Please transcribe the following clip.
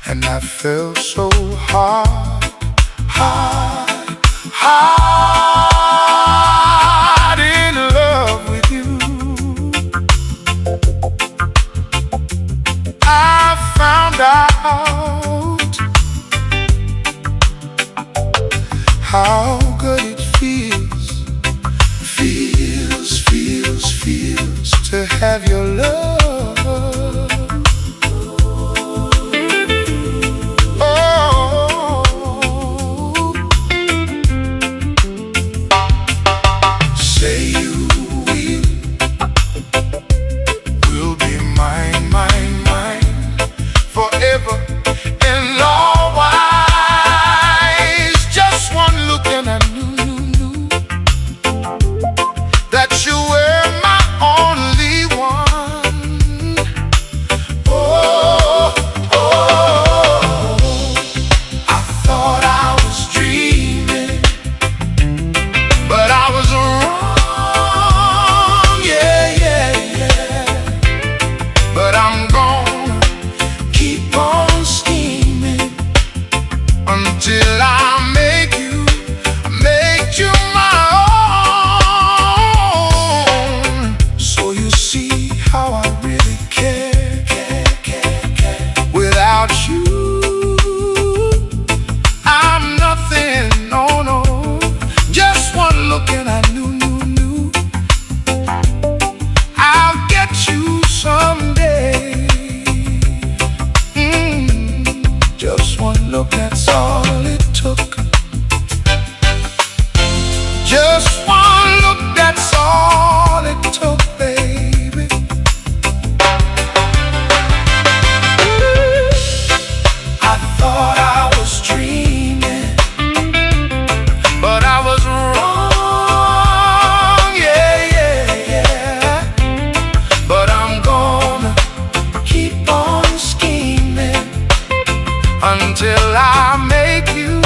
and I felt so hard in love with you. I found out how good it feels to have your love. Say you will be mine, mine, mine, forever and always. Just one look and I knew that you were my only one. Oh, oh, I thought I was dreaming, but I was wrong, yeah, yeah, yeah. But I'm gonna keep on scheming until I make you my own. So you see how I really care. Without you, I'm nothing, no, no. Just one look and I knew I'll get you someday. Just one look, that's all it took. Just one look, that's all it took, baby. I thought I was dreaming, but I was wrong, yeah, yeah, yeah. But I'm gonna keep on scheming until I make you